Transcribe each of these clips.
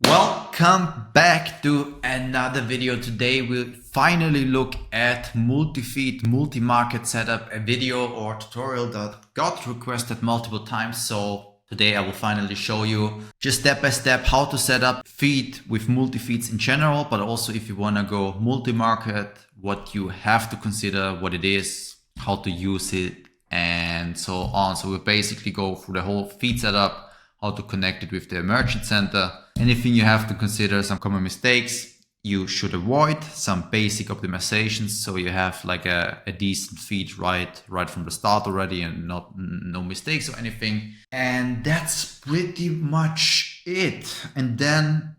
Welcome back to another video. Today we'll finally look at multi-feed, multi-market setup, a video or tutorial that got requested multiple times. So today I will finally show you just step by step how to set up feed with multi-feeds in general, but also if you want to go multi-market, what you have to consider, what it is, how to use it, and so on. So we'll basically go through the whole feed setup, how to connect it with the merchant center, anything you have to consider, some common mistakes you should avoid, some basic optimizations so you have like a decent feed right from the start already and no mistakes or anything. And that's pretty much it. And then,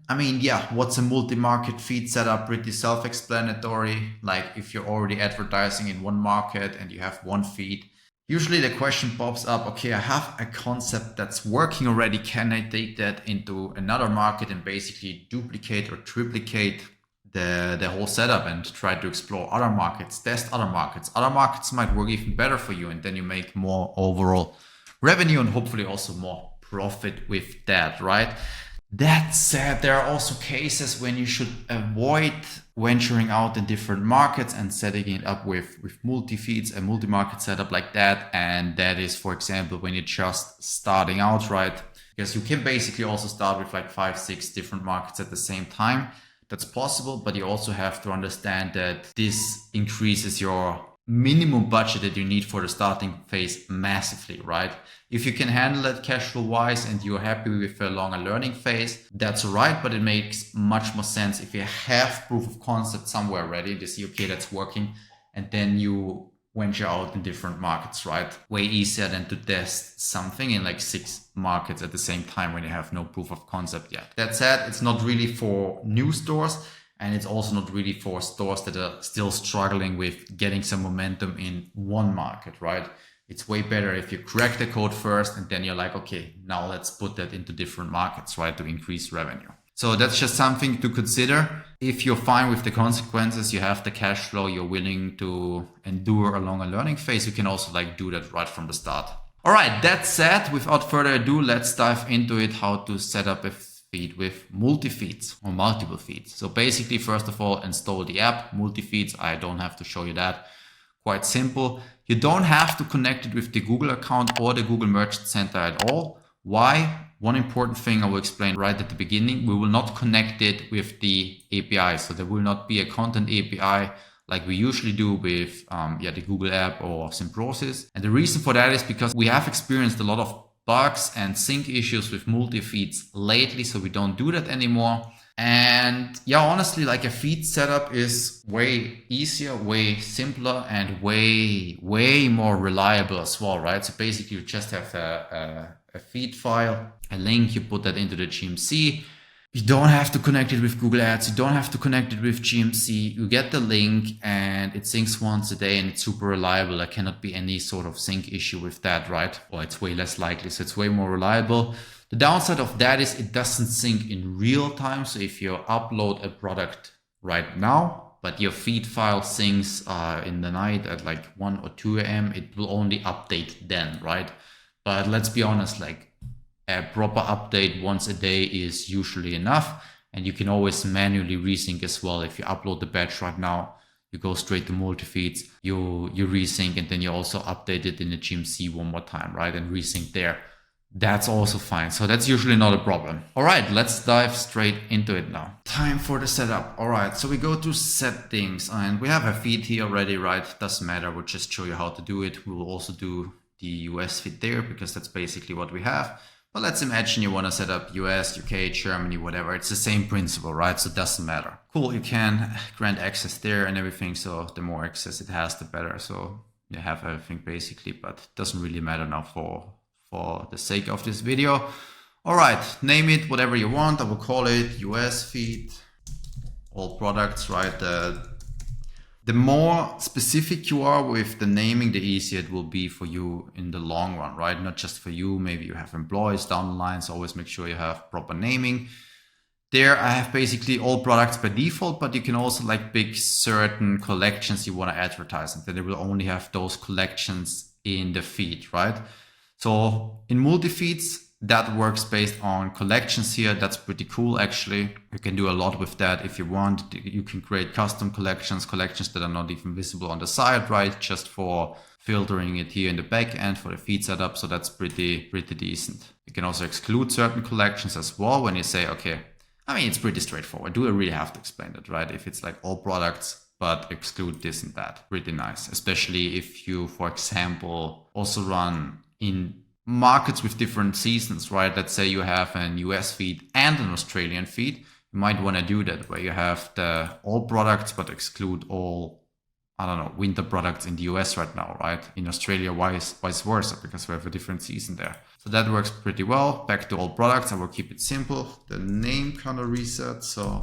what's a multi-market feed setup? Pretty self-explanatory. Like if you're already advertising in one market and you have one feed, usually the question pops up, okay, I have a concept that's working already. Can I take that into another market and basically duplicate or triplicate the whole setup and try to explore other markets, test other markets? Other markets might work even better for you, and then you make more overall revenue and hopefully also more profit with that, right? That said, there are also cases when you should avoid venturing out in different markets and setting it up with multi-feeds, a multi-market setup like that. And that is, for example, when you're just starting out, right? Because you can basically also start with like 5-6 different markets at the same time. That's possible, but you also have to understand that this increases your minimum budget that you need for the starting phase massively, right? If you can handle it cash flow wise and you're happy with a longer learning phase, that's all right, but it makes much more sense if you have proof of concept somewhere ready to see, okay, that's working, and then you venture out in different markets, right? Way easier than to test something in like 6 markets at the same time when you have no proof of concept yet. That said, it's not really for new stores. And it's also not really for stores that are still struggling with getting some momentum in one market, right? It's way better if you crack the code first and then you're like, okay, now let's put that into different markets, right? To increase revenue. So that's just something to consider. If you're fine with the consequences, you have the cash flow, you're willing to endure a longer learning phase, you can also like do that right from the start. All right, that said, without further ado, let's dive into it, how to set up a feed with multi-feeds or multiple feeds. So basically, first of all, install the app, Multifeeds. I don't have to show you that. Quite simple. You don't have to connect it with the Google account or the Google Merchant Center at all. Why? One important thing I will explain right at the beginning. We will not connect it with the API. So there will not be a content API like we usually do with the Google app or Symbiosis. And the reason for that is because we have experienced a lot of bugs and sync issues with multi-feeds lately, so we don't do that anymore. And yeah, honestly, like a feed setup is way easier, way simpler, and way more reliable as well, right? So basically you just have a feed file, a link, you put that into the GMC. You don't have to connect it with Google Ads. You don't have to connect it with GMC. You get the link and it syncs once a day and it's super reliable. There cannot be any sort of sync issue with that, right? Or it's way less likely. So it's way more reliable. The downside of that is it doesn't sync in real time. So if you upload a product right now, but your feed file syncs in the night at like 1 or 2 a.m., it will only update then, right? But let's be honest, like, a proper update once a day is usually enough, and you can always manually resync as well. If you upload the batch right now, you go straight to multi-feeds, you resync, and then you also update it in the GMC one more time, right? And resync there. That's also fine. So that's usually not a problem. All right, let's dive straight into it now. Time for the setup. All right, so we go to settings and we have a feed here already, right? Doesn't matter, we'll just show you how to do it. We will also do the US feed there because that's basically what we have. But let's imagine you want to set up US, UK, Germany, whatever. It's the same principle, right? So it doesn't matter. Cool, you can grant access there and everything. So the more access it has, the better. So you have everything basically, but it doesn't really matter now for the sake of this video. All right, name it whatever you want. I will call it US feed, all products, right? The more specific you are with the naming, the easier it will be for you in the long run, right? Not just for you, maybe you have employees down the line, so always make sure you have proper naming. There I have basically all products by default, but you can also like pick certain collections you want to advertise, and then it will only have those collections in the feed, right? So in multi-feeds, that works based on collections here. That's pretty cool, actually. You can do a lot with that if you want. You can create custom collections that are not even visible on the side, right? Just for filtering it here in the back end for the feed setup. So that's pretty decent. You can also exclude certain collections as well when you say, okay, I mean, it's pretty straightforward. Do I really have to explain that, right? If it's like all products, but exclude this and that. Pretty nice, especially if you, for example, also run in markets with different seasons, right? Let's say you have an US feed and an Australian feed. You might want to do that where you have the all products, but exclude all, I don't know, winter products in the US right now, right? In Australia, vice versa, because we have a different season there. So that works pretty well. Back to all products, I will keep it simple. The name kind of reset, so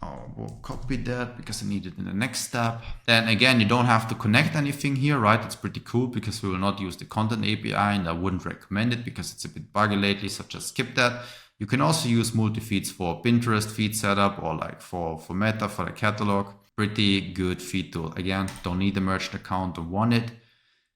I will copy that because I need it in the next step. Then again, you don't have to connect anything here, right? It's pretty cool because we will not use the content API, and I wouldn't recommend it because it's a bit buggy lately, so just skip that. You can also use Multifeeds for Pinterest feed setup or like for Meta, for the catalog. Pretty good feed tool. Again, don't need a merchant account, don't want it.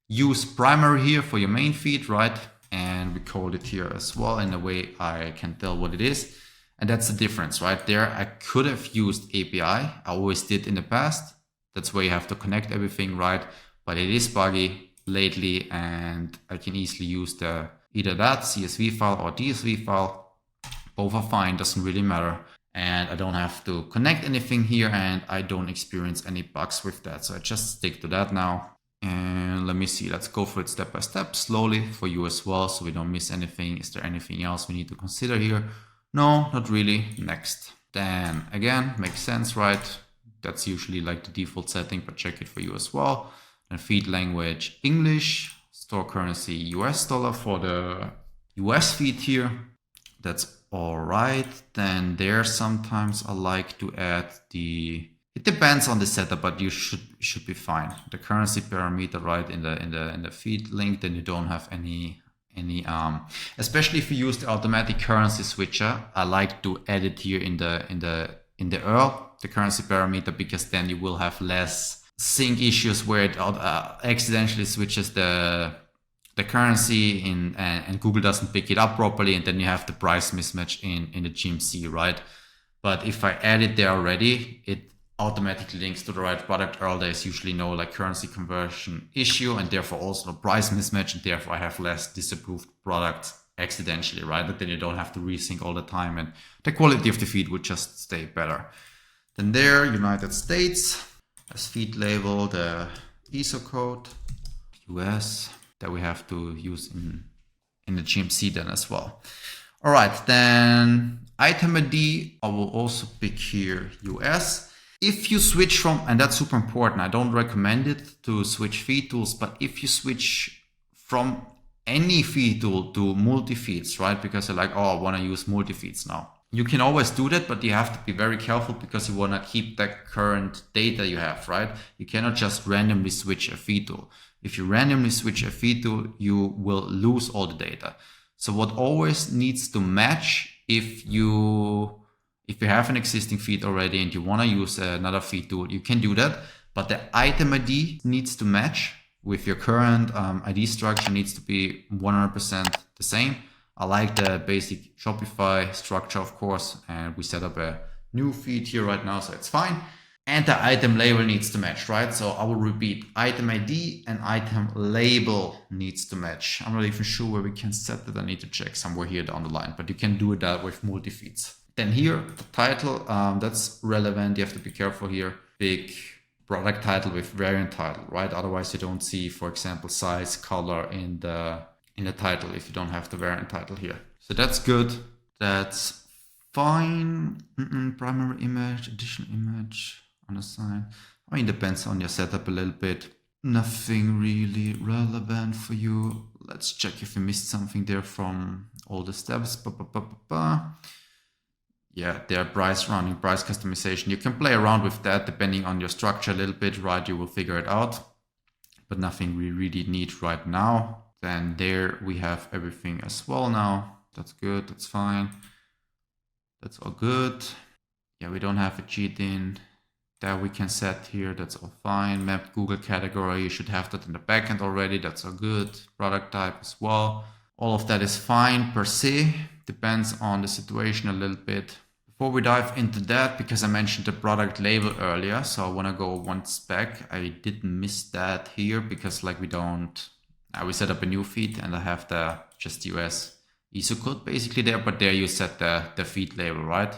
Use primary here for your main feed, right? And we code it here as well in a way I can tell what it is. And that's the difference, right? There, I could have used API. I always did in the past. That's where you have to connect everything, right? But it is buggy lately, and I can easily use either that CSV file or DSV file. Both are fine, doesn't really matter. And I don't have to connect anything here, and I don't experience any bugs with that. So I just stick to that now. And let me see, let's go for it step by step, slowly for you as well, so we don't miss anything. Is there anything else we need to consider here? No, not really. Next. Then again, makes sense, right? That's usually like the default setting, but check it for you as well. And feed language English, store currency US dollar for the US feed here. That's all right. Then there sometimes I like to add it depends on the setup, but you should be fine. The currency parameter, right, in the feed link, then you don't have any especially if you use the automatic currency switcher. I like to add it here in the URL, the currency parameter, because then you will have less sync issues where it accidentally switches the currency and Google doesn't pick it up properly, and then you have the price mismatch in the GMC, right? But if I add it there already, it automatically links to the right product URL. There's usually no like currency conversion issue, and therefore also no price mismatch, and therefore I have less disapproved products accidentally, right? But then you don't have to resync all the time, and the quality of the feed would just stay better. Then there, United States as feed label, the ISO code, US, that we have to use in the GMC then as well. All right, then item ID, I will also pick here US. If you switch from, and that's super important, I don't recommend it to switch feed tools, but if you switch from any feed tool to Multifeeds, right? Because you're like, oh, I want to use Multifeeds now. You can always do that, but you have to be very careful because you want to keep the current data you have, right? You cannot just randomly switch a feed tool. If you randomly switch a feed tool, you will lose all the data. So what always needs to match, if you have an existing feed already and you want to use another feed tool, you can do that. But the item ID needs to match with your current ID structure, needs to be 100% the same. I like the basic Shopify structure, of course, and we set up a new feed here right now, so it's fine. And the item label needs to match, right? So I will repeat, item ID and item label needs to match. I'm not even sure where we can set that. I need to check somewhere here down the line, but you can do that with Multifeeds. Then here, the title, that's relevant. You have to be careful here. Big product title with variant title, right? Otherwise you don't see, for example, size, color in the title if you don't have the variant title here. So that's good. That's fine. Primary image, additional image, unassigned. I mean, depends on your setup a little bit. Nothing really relevant for you. Let's check if we missed something there from all the steps. Yeah, there, price running, price customization. You can play around with that depending on your structure a little bit, right? You will figure it out, but nothing we really need right now. Then there we have everything as well now. That's good, that's fine. That's all good. Yeah, we don't have a cheat in. that we can set here. That's all fine. Mapped Google category, you should have that in the backend already. That's all good. Product type as well. All of that is fine per se. Depends on the situation a little bit. Before we dive into that, because I mentioned the product label earlier, so I want to go one spec. I did miss that here because like we set up a new feed and I have the just US ISO code basically there, but there you set the feed label, right?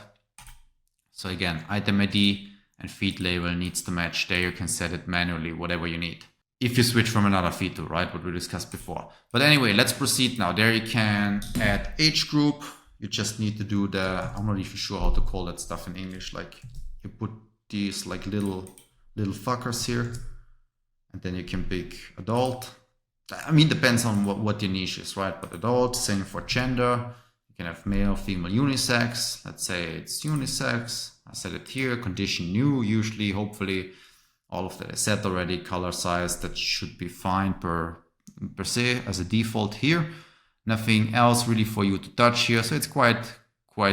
So again, item ID and feed label needs to match. There you can set it manually, whatever you need. If you switch from another feed to, right, what we discussed before. But anyway, let's proceed now. There you can add age group. You just need to do I'm not even sure how to call that stuff in English. Like you put these like little fuckers here and then you can pick adult. I mean, depends on what your niche is, right? But adult, same for gender. You can have male, female, unisex. Let's say it's unisex. I set it here, condition new, usually, hopefully all of that is set already. Color size, that should be fine per se as a default here. Nothing else really for you to touch here. So it's quite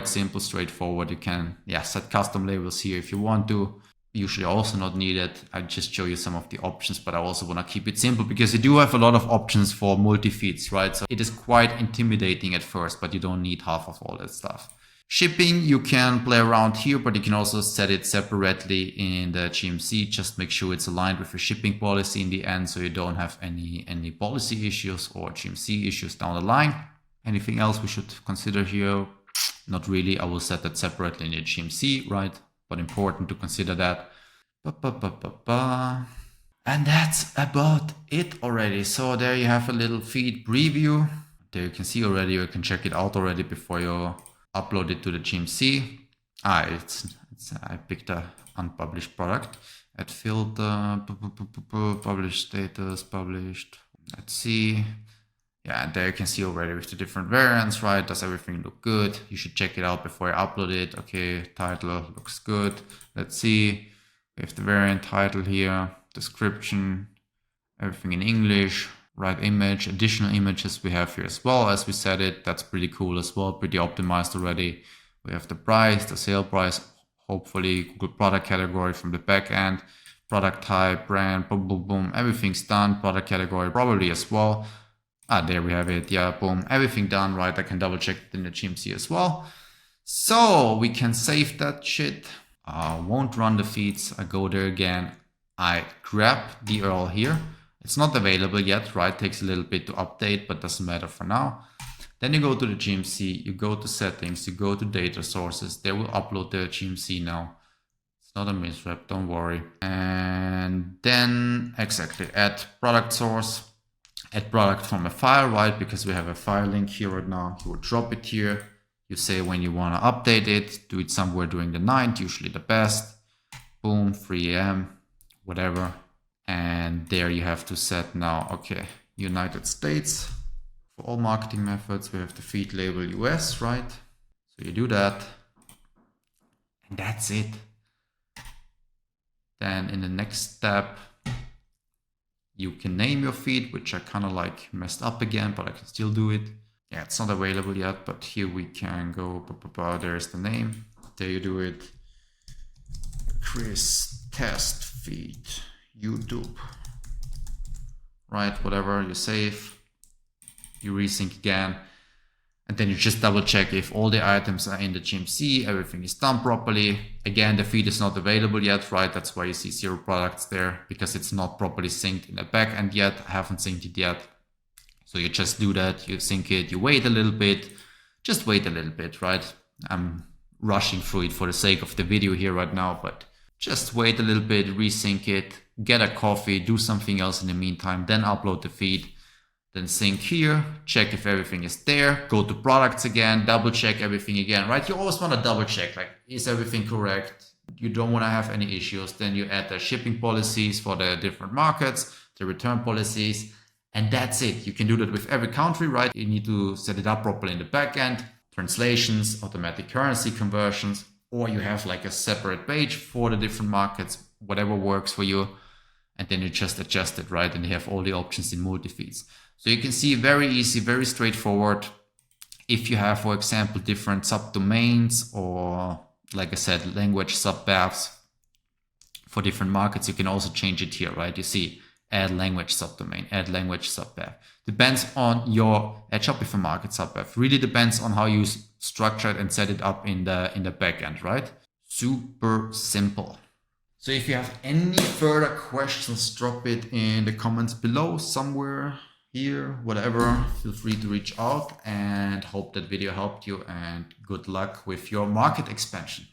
simple, straightforward. You can set custom labels here if you want to. Usually also not needed. I just show you some of the options, but I also want to keep it simple because you do have a lot of options for multi-feeds, right? So it is quite intimidating at first, but you don't need half of all that stuff. Shipping, you can play around here, but you can also set it separately in the GMC. Just make sure it's aligned with your shipping policy in the end, so you don't have any policy issues or GMC issues down the line. Anything else we should consider here? Not really. I will set that separately in the GMC, right? But important to consider that. And that's about it already. So there you have a little feed preview. There you can see already, you can check it out already before you upload it to the GMC. I picked a unpublished product. Add filter, published status, published. Let's see. Yeah, and there you can see already with the different variants, right? Does everything look good? You should check it out before you upload it. Okay, title looks good. Let's see. We have the variant title here, description, everything in English. Right image, additional images we have here as well as we set it. That's pretty cool as well, pretty optimized already. We have the price, the sale price, hopefully Google product category from the back end, product type, brand, boom, boom, boom, everything's done. Product category probably as well. There we have it. Yeah, boom, everything done, right? I can double check it in the GMC as well. So we can save that shit. Won't run the feeds. I go there again. I grab the URL here. It's not available yet, right? Takes a little bit to update, but doesn't matter for now. Then you go to the GMC, you go to settings, you go to data sources. They will upload the GMC now. It's not a misrep, don't worry. And then exactly add product source, add product from a file, right? Because we have a file link here right now. You will drop it here. You say when you want to update it, do it somewhere during the night, usually the best. Boom, 3 AM, whatever. And there you have to set now, okay, United States. For all marketing methods, we have the feed label US, right? So you do that. And that's it. Then in the next step, you can name your feed, which I kind of like messed up again, but I can still do it. Yeah, it's not available yet, but here we can go, there's the name. There you do it. Chris test feed. YouTube, right? Whatever, you save, you resync again, and then you just double check if all the items are in the GMC, everything is done properly. Again, the feed is not available yet, right? That's why you see 0 products there, because it's not properly synced in the back end yet. I haven't synced it yet. So you just do that, you sync it, you wait a little bit, just wait a little bit, right? I'm rushing through it for the sake of the video here right now, but just wait a little bit, resync it, get a coffee, do something else in the meantime, then upload the feed, then sync here, check if everything is there, go to products again, double check everything again, right? You always want to double check, like, is everything correct? You don't want to have any issues. Then you add the shipping policies for the different markets, the return policies, and that's it. You can do that with every country, right? You need to set it up properly in the back end, translations, automatic currency conversions, or you have like a separate page for the different markets, whatever works for you. And then you just adjust it, right? And you have all the options in multi-feeds. So you can see very easy, very straightforward. If you have, for example, different subdomains or, like I said, language subpaths for different markets. You can also change it here, right? You see, add language subdomain, add language subpath. Depends on your add Shopify market subpath. Really depends on how you structure it and set it up in the backend, right? Super simple. So if you have any further questions, drop it in the comments below, somewhere here, whatever. Feel free to reach out, and hope that video helped you, and good luck with your market expansion.